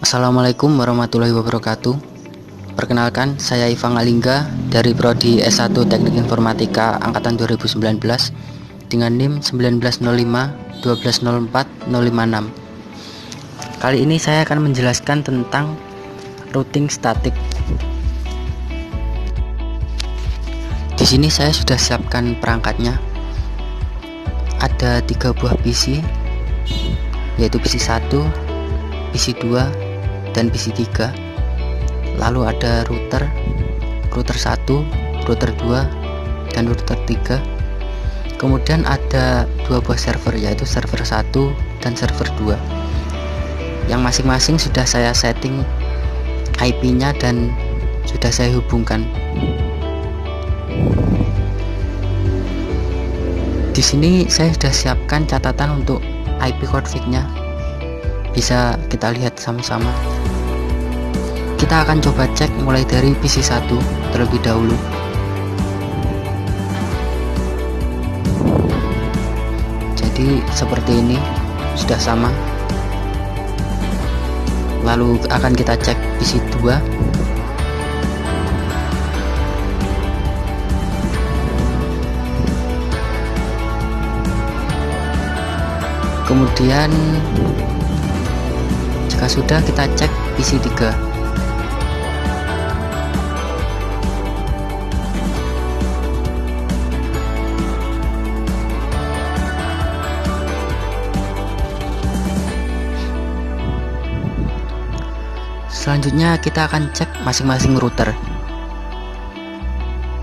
Assalamualaikum warahmatullahi wabarakatuh. Perkenalkan, saya Ivan Alingga dari Prodi S1 Teknik Informatika Angkatan 2019 dengan NIM 1905 1204 056. Kali ini saya akan menjelaskan tentang routing statik. Di sini saya sudah siapkan perangkatnya. Ada 3 buah PC, yaitu PC 1, PC 2, dan PC 3. Lalu ada router 1, router 2, dan router 3. Kemudian ada 2 buah server, yaitu server 1 dan server 2, yang masing-masing sudah saya setting IP-nya dan sudah saya hubungkan. Di sini saya sudah siapkan catatan untuk IP config-nya. Bisa kita lihat sama-sama. Kita akan coba cek mulai dari PC 1 terlebih dahulu. Jadi seperti ini, sudah sama. Lalu akan kita cek PC 2. Kemudian jika sudah, kita cek PC 3. Selanjutnya kita akan cek masing-masing router.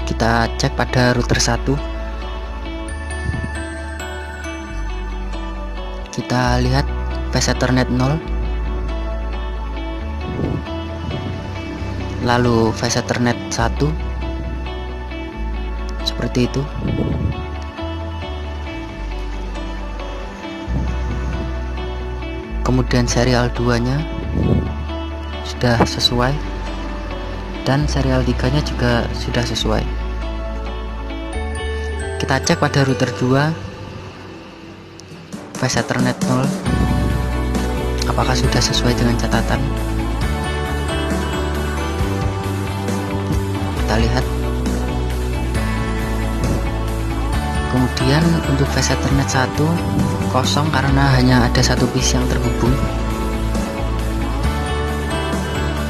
Kita cek pada router 1. Kita lihat VC Ethernet 0, lalu VC Ethernet 1, seperti itu. Kemudian serial 2 nya sudah sesuai, dan serial 3 nya juga sudah sesuai. Kita cek pada router 2, VC Ethernet 0, apakah sudah sesuai dengan catatan. Kita lihat. Kemudian untuk VC Ethernet 1 kosong karena hanya ada satu PC yang terhubung.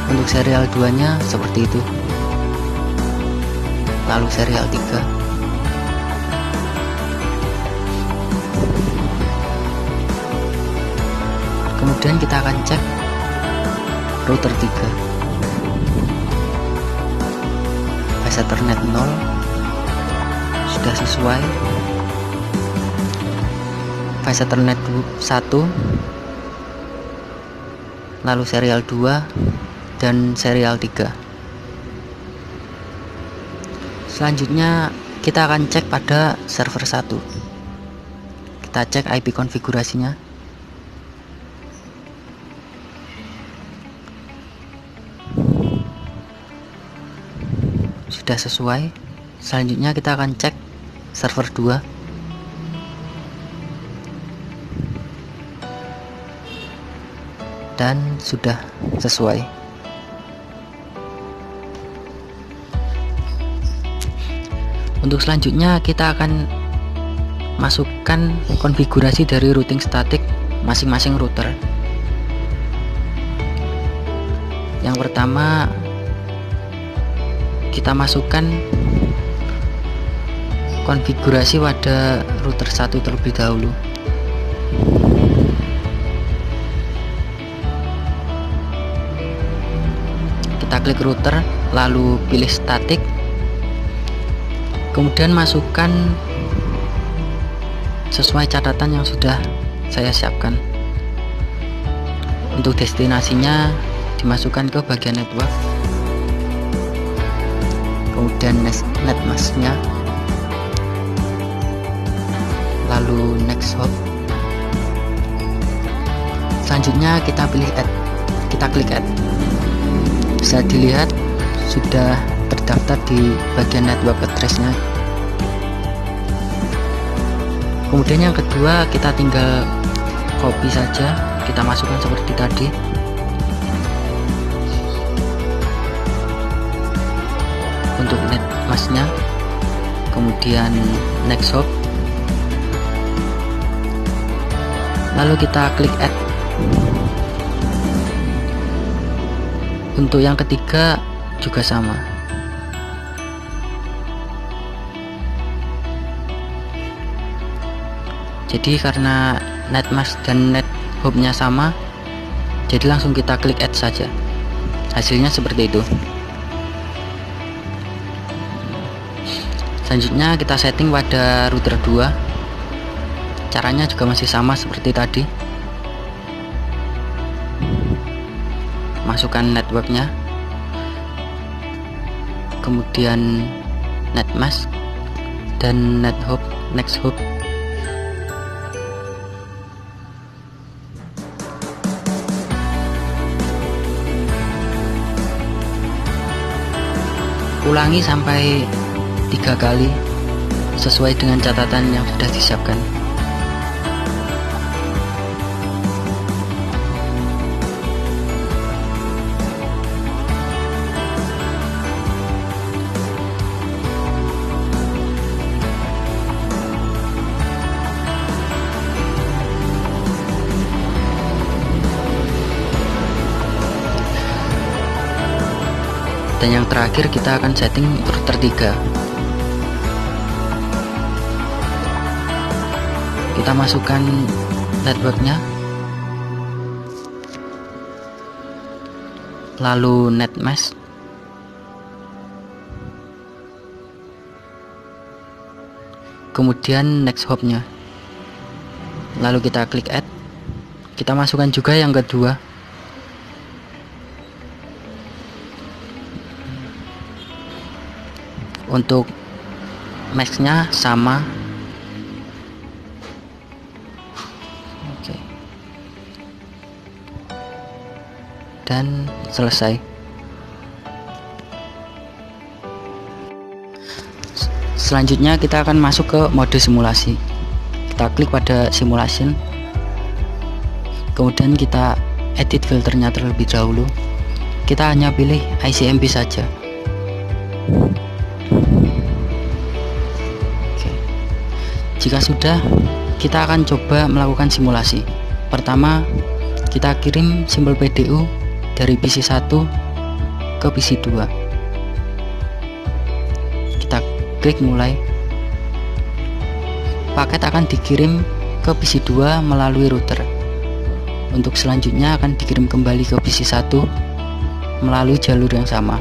Untuk serial 2 nya seperti itu. Lalu serial 3. Kemudian kita akan cek router 3. VC Ethernet 0 sudah sesuai. VC Ethernet 1, lalu serial 2 dan serial 3. Selanjutnya kita akan cek pada server 1. Kita cek IP konfigurasinya. Sudah sesuai. Selanjutnya kita akan cek server 2. Dan sudah sesuai. Untuk selanjutnya kita akan masukkan konfigurasi dari routing statik masing-masing router. Yang pertama, kita masukkan konfigurasi pada router 1 terlebih dahulu. Kita klik router, lalu pilih statik, kemudian masukkan sesuai catatan yang sudah saya siapkan. Untuk destinasinya dimasukkan ke bagian network, kemudian netmasknya, lalu next hop. Selanjutnya kita pilih add, kita klik add. Bisa dilihat sudah terdaftar di bagian network address-nya. Kemudian yang kedua, kita tinggal copy saja, kita masukkan seperti tadi. untuk net masknya, kemudian next hop, lalu kita klik add. Untuk yang ketiga juga sama. Jadi karena net mask dan net hopnya sama, jadi langsung kita klik add saja. Hasilnya seperti itu. Selanjutnya kita setting pada router 2. Caranya juga masih sama seperti tadi. Masukkan networknya, kemudian net mask dan net hop, next hop. Ulangi sampai 3 kali sesuai dengan catatan yang sudah disiapkan. Dan yang terakhir kita akan setting router 3. Kita masukkan networknya, lalu net mask, kemudian next hopnya, lalu kita klik add. Kita masukkan juga yang kedua. Untuk masknya sama. Oke. Dan selesai. Selanjutnya kita akan masuk ke mode simulasi. Kita klik pada simulation, kemudian kita edit filternya terlebih dahulu. Kita hanya pilih ICMP saja. Jika sudah, kita akan coba melakukan simulasi. Pertama, kita kirim simbol PDU dari PC 1 ke PC 2. Kita klik mulai. Paket akan dikirim ke PC 2 melalui router. Untuk selanjutnya akan dikirim kembali ke PC 1 melalui jalur yang sama.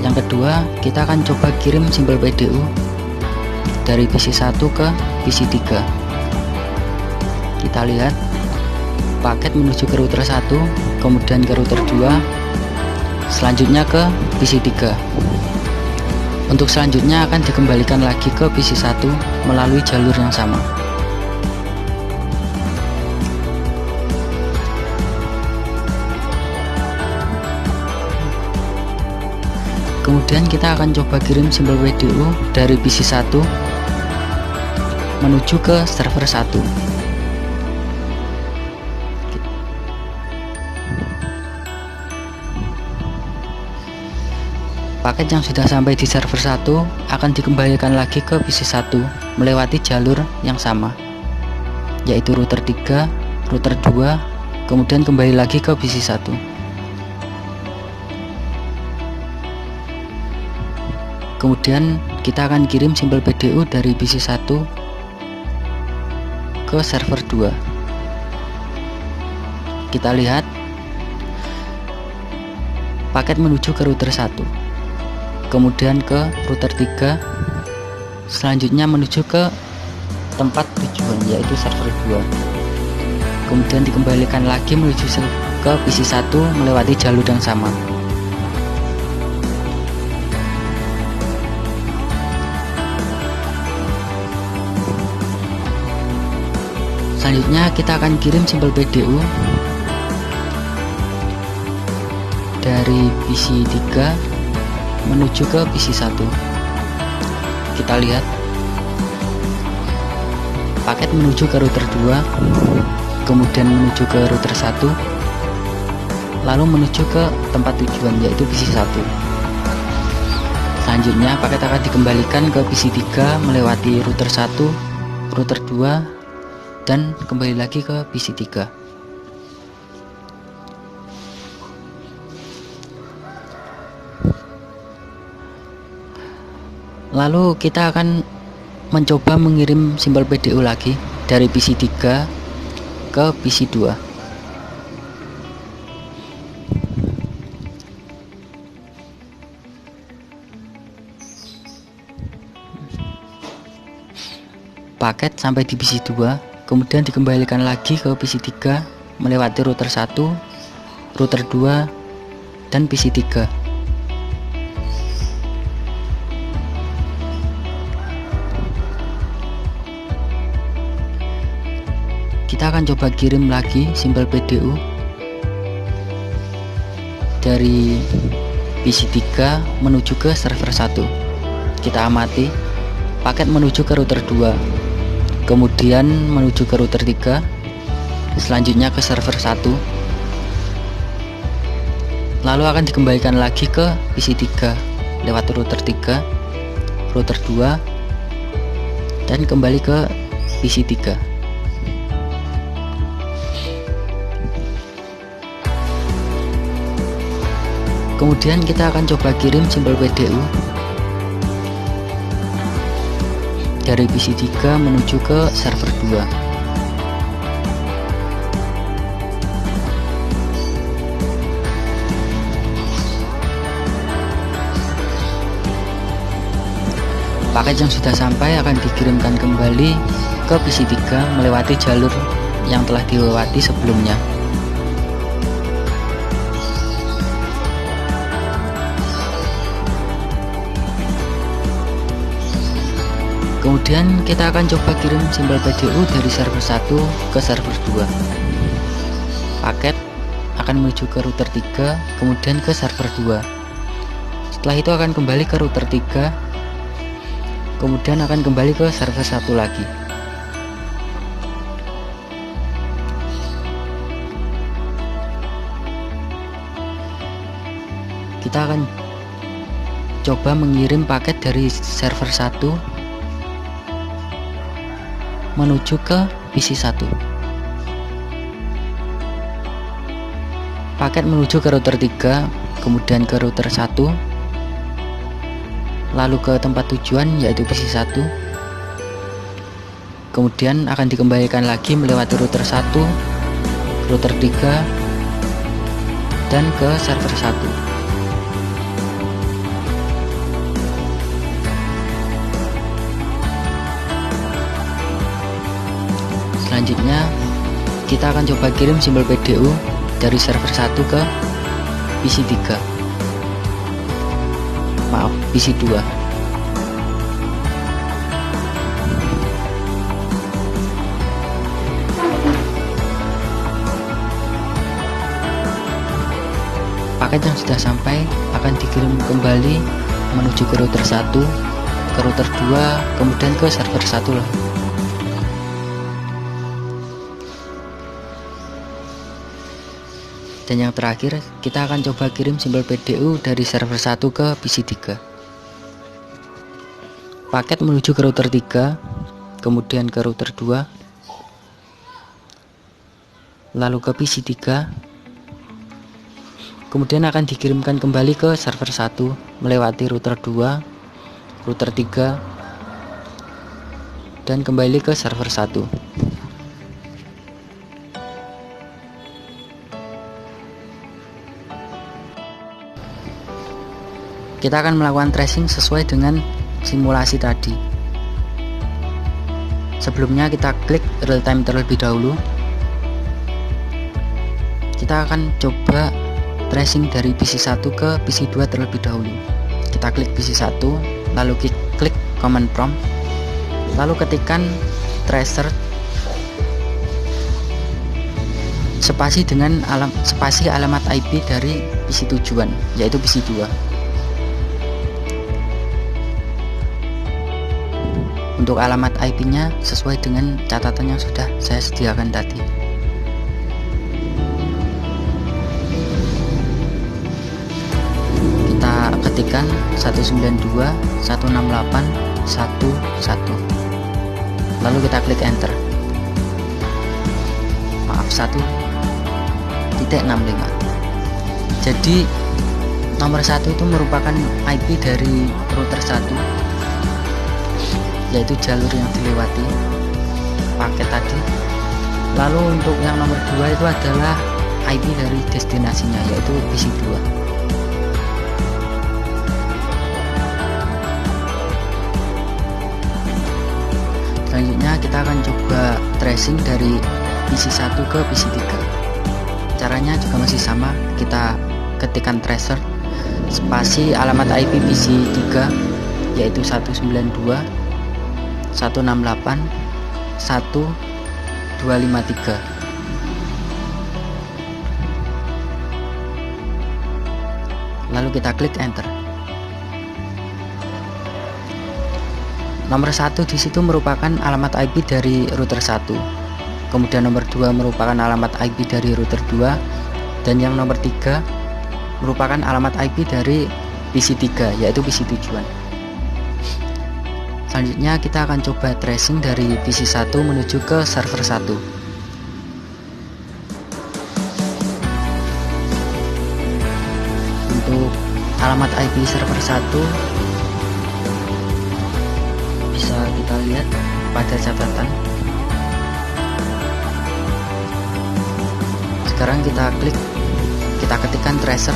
Yang kedua, kita akan coba kirim simbol PDU dari PC 1 ke PC 3. Kita lihat paket menuju ke router 1, kemudian ke router 2, selanjutnya ke PC 3. Untuk selanjutnya akan dikembalikan lagi ke PC 1 melalui jalur yang sama. Kemudian kita akan coba kirim simbol PDU dari PC 1 menuju ke server 1. Paket yang sudah sampai di server 1 akan dikembalikan lagi ke PC 1 melewati jalur yang sama, yaitu router 3, router 2, kemudian kembali lagi ke PC 1. Kemudian kita akan kirim simbol PDU dari PC 1 ke server 2. Kita lihat paket menuju ke router 1, kemudian ke router 3, selanjutnya menuju ke tempat tujuan yaitu server 2. Kemudian dikembalikan lagi menuju ke PC 1 melewati jalur yang sama. Selanjutnya kita akan kirim simbol PDU dari PC 3 menuju ke PC 1. Kita lihat paket menuju ke router 2, kemudian menuju ke router 1, lalu menuju ke tempat tujuan, yaitu PC 1. Selanjutnya paket akan dikembalikan ke PC 3 melewati router 1, router 2, dan kembali lagi ke PC 3. Lalu kita akan mencoba mengirim simbol PDU lagi dari PC 3 ke PC 2. Paket sampai di PC 2, kemudian dikembalikan lagi ke PC 3 melewati router 1, router 2, dan PC 3. Kita akan coba kirim lagi simbol PDU dari PC 3 menuju ke server 1. Kita amati paket menuju ke router 2, kemudian menuju ke router 3, selanjutnya ke server 1, lalu akan dikembalikan lagi ke PC 3 lewat router 3, router 2, dan kembali ke PC 3. Kemudian kita akan coba kirim simbol PDU dari PC 3 menuju ke server 2. Paket yang sudah sampai akan dikirimkan kembali ke PC 3 melewati jalur yang telah dilewati sebelumnya. Kemudian kita akan coba kirim simbol PDU dari server 1 ke server 2. Paket akan menuju ke router 3, kemudian ke server 2. Setelah itu akan kembali ke router 3, kemudian akan kembali ke server 1 lagi. Kita akan coba mengirim paket dari server 1 menuju ke PC 1. Paket menuju ke router 3, kemudian ke router 1, lalu ke tempat tujuan yaitu PC 1. Kemudian akan dikembalikan lagi melewati router 1, router 3, dan ke server 1. Selanjutnya kita akan coba kirim simbol PDU dari server 1 ke PC 3. Maaf, PC 2. Paket yang sudah sampai akan dikirim kembali menuju ke router 1, ke router 2, kemudian ke server 1 lah. Dan yang terakhir, kita akan coba kirim simbol PDU dari server 1 ke PC 3. Paket menuju ke router 3, kemudian ke router 2, lalu ke PC 3, kemudian akan dikirimkan kembali ke server 1 melewati router 2, router 3, dan kembali ke server 1. Kita akan melakukan tracing sesuai dengan simulasi tadi. Sebelumnya kita klik real time terlebih dahulu. Kita akan coba tracing dari PC 1 ke PC 2 terlebih dahulu. Kita klik PC 1, lalu klik command prompt, lalu ketikkan tracer spasi dengan spasi alamat IP dari PC tujuan, yaitu PC 2. Untuk alamat IP-nya sesuai dengan catatan yang sudah saya sediakan tadi. ketikkan 192.168.1.1, lalu kita klik enter. Maaf, 1.65. Jadi nomor 1 itu merupakan IP dari router 1, yaitu jalur yang dilewati paket tadi. Lalu untuk yang nomor 2 itu adalah IP dari destinasinya, yaitu PC 2. Selanjutnya kita akan coba tracing dari PC 1 ke PC 3. Caranya juga masih sama, kita ketikkan tracer spasi alamat IP PC 3, yaitu 192.168.1.253. Lalu kita klik enter. Nomor 1 di situ merupakan alamat IP dari router 1. Kemudian nomor 2 merupakan alamat IP dari router 2, dan yang nomor 3 merupakan alamat IP dari PC 3, yaitu PC tujuan. Selanjutnya kita akan coba tracing dari PC 1 menuju ke server 1. Untuk alamat IP server 1 bisa kita lihat pada catatan. Sekarang kita ketikkan tracer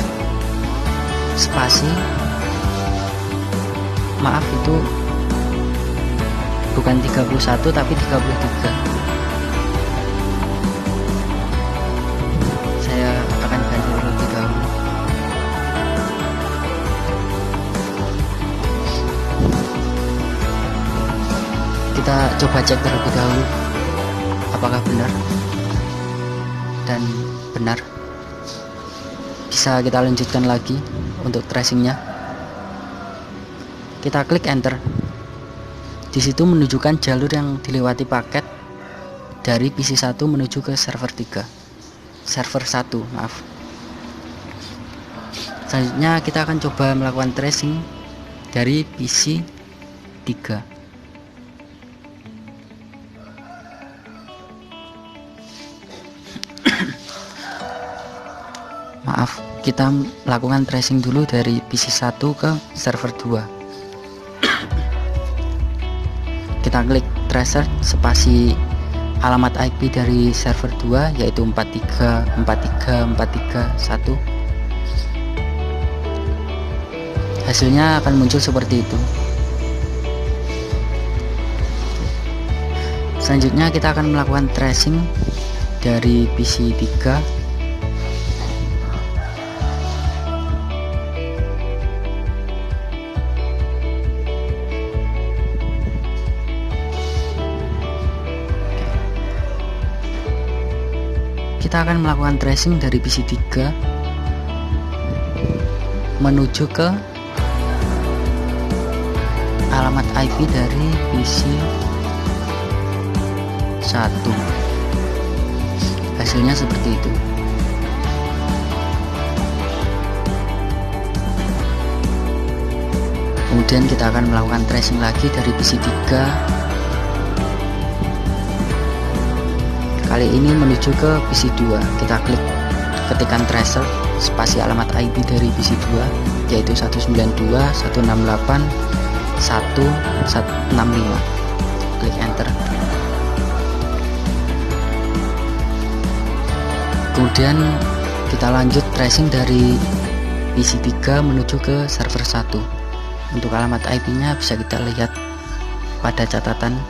spasi, maaf itu bukan 31 tapi 33. Saya akan ganti terlebih dahulu. Kita coba cek terlebih dahulu apakah benar, dan benar. Bisa kita lanjutkan lagi untuk tracingnya. Kita klik enter. Di situ menunjukkan jalur yang dilewati paket dari PC 1 menuju ke server 3. Server 1, maaf. Selanjutnya kita akan coba melakukan tracing dari PC 3. Maaf, kita lakukan tracing dulu dari PC 1 ke server 2. Kita klik tracer spasi alamat IP dari server 2, yaitu 43.43.43.1. Hasilnya akan muncul seperti itu. Selanjutnya kita akan melakukan tracing dari PC 3. Kita akan melakukan tracing dari PC 3 menuju ke alamat IP dari PC 1. Hasilnya seperti itu. Kemudian kita akan melakukan tracing lagi dari PC 3, kali ini menuju ke PC 2. Kita ketikkan tracer spasi alamat IP dari PC 2, yaitu 192.168.1.165. Klik enter. Kemudian kita lanjut tracing dari PC 3 menuju ke server 1. Untuk alamat IP nya bisa kita lihat pada catatan.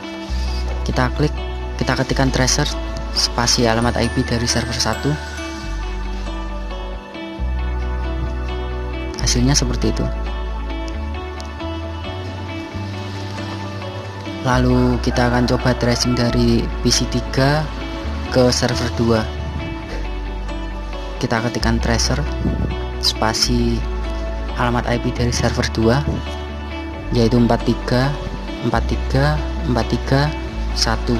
Kita ketikkan tracer spasi alamat IP dari server 1. Hasilnya seperti itu. Lalu kita akan coba tracing dari PC 3 ke server 2. Kita ketikkan tracer spasi alamat IP dari server 2, yaitu 43.43.43.1.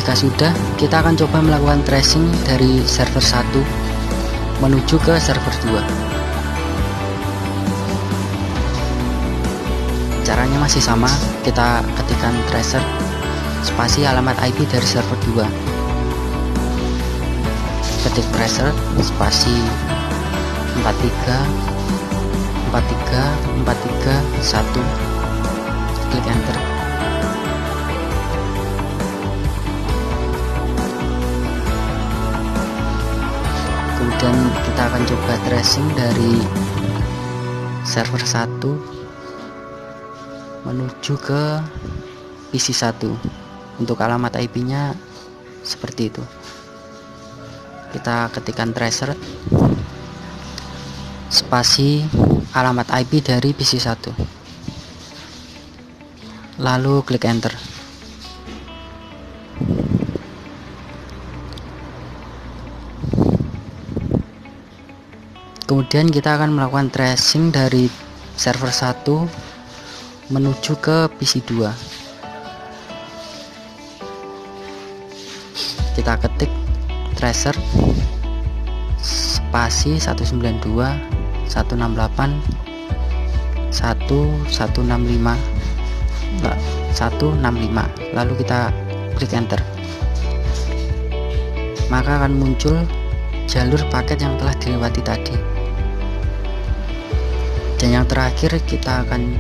Jika sudah, kita akan coba melakukan tracing dari server 1 menuju ke server 2. Caranya masih sama, kita ketikkan tracer spasi alamat IP dari server 2. Ketik tracer spasi 4343431, klik enter. Kemudian kita akan coba tracing dari server 1 menuju ke PC 1. Untuk alamat IP nya seperti itu. Kita ketikkan tracer spasi alamat IP dari PC 1, lalu klik enter. Kemudian kita akan melakukan tracing dari server 1 menuju ke PC 2. Kita ketik tracer spasi 192.168.1165, lalu kita klik enter. Maka akan muncul jalur paket yang telah dilewati tadi. Dan yang terakhir, kita akan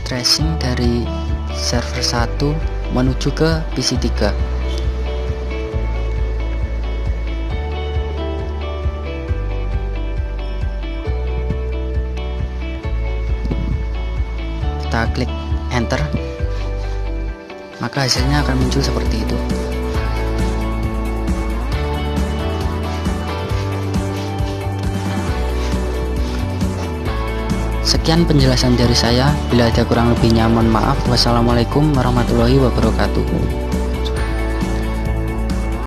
tracing dari server 1 menuju ke PC 3. Kita klik enter, maka hasilnya akan muncul seperti itu. Sekian penjelasan dari saya. Bila ada kurang lebihnya mohon maaf. Wassalamualaikum warahmatullahi wabarakatuh.